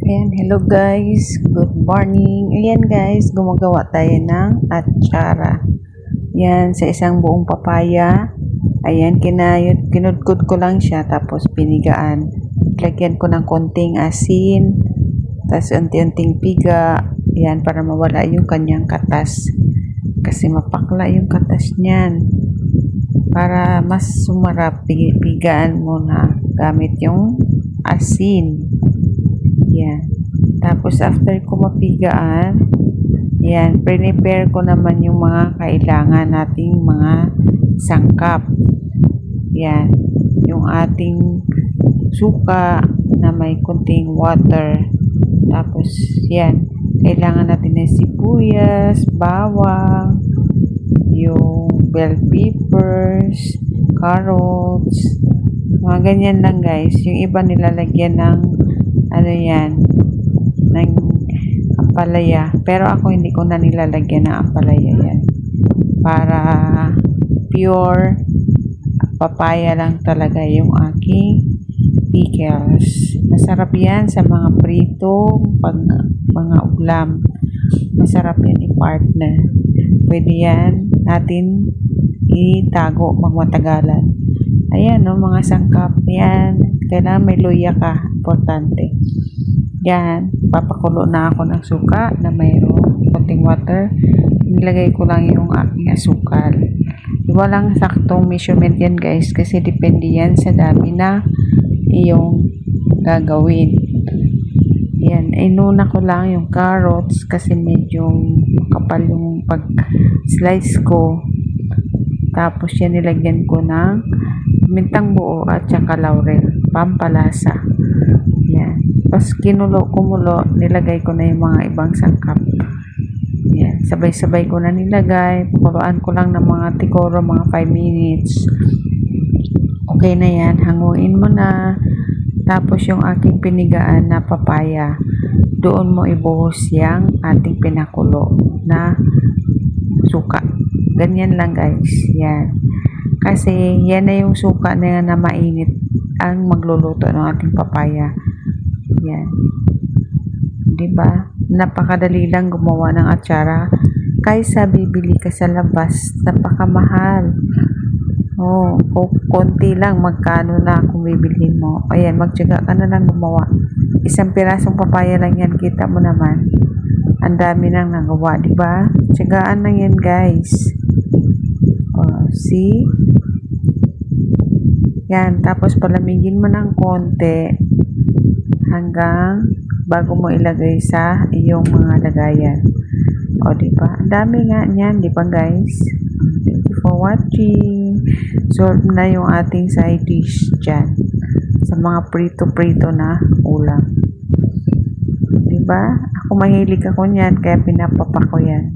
Ayan, hello guys. Good morning. Ayan guys, gumagawa tayo ng atsara. Ayan, sa isang buong papaya. Ayan, kinudkod ko lang siya tapos pinigaan. Lagyan ko ng konting asin. Tapos unti-unting piga. Ayan, para mawala yung kanyang katas. Kasi mapakla yung katas niyan. Para mas sumarap, pigaan mo na gamit yung asin. Yan. Tapos, after ko mapigaan, yan, prepare ko naman yung mga kailangan nating mga sangkap. Yan. Yung ating suka na may kunting water. Tapos, yan. Kailangan natin ng sibuyas, bawang, yung bell peppers, carrots, mga ganyan lang guys. Yung iba nilalagyan ng ng ampalaya. Pero ako hindi ko na nilalagyan ng ampalaya yan. Para pure papaya lang talaga yung aking pickles. Masarap yan sa mga prito, mga ulam. Masarap yan i-partner. Pwede yan natin itago magmatagalan. Ayan, no, mga sangkap. Yan. Kailangan may luya ka. Importante. Yan. Papakulo na ako ng suka na mayroong konting water. Nilagay ko lang yung aking asukal. Walang saktong measurement yan guys. Kasi depende yan sa dami na iyong gagawin. Yan. Inuna ko lang yung carrots kasi medyo kapal yung pag-slice ko. Tapos yan nilagyan ko ng mintang buo at saka laurel, pampalasa. Yan. Tapos kumulo, nilagay ko na yung mga ibang sangkap. Yan. Sabay-sabay ko na nilagay. Pakuluan ko lang ng mga tikoro, mga 5 minutes. Okay na yan. Hanguin mo na. Tapos yung aking pinigaan na papaya, doon mo ibuhos yung ating pinakulo na suka. Ganyan lang guys. Yan. Kasi yan na yung suka na mainit ang magluluto ng ating papaya. Yan. Diba? Napakadali lang gumawa ng atsara. Kaysa bibili ka sa labas, napakamahal. Oh, konti lang magkano na kung bibilhin mo. Ayan, magtiyaga ka na lang gumawa. Isang pirasong papaya lang yan, kita mo naman. Ang dami nang nagawa, diba? Tiyagaan lang yan guys. Oh, see? Yan, tapos palamigin mo ng konti hanggang bago mo ilagay sa iyong mga lagayan. O, diba? Ang dami nga niyan, diba guys? Thank you for watching. Solve na yung ating side dish dyan sa mga prito-prito na ulam. Diba? Ako mahilig ako niyan, kaya pinapapa ko yan.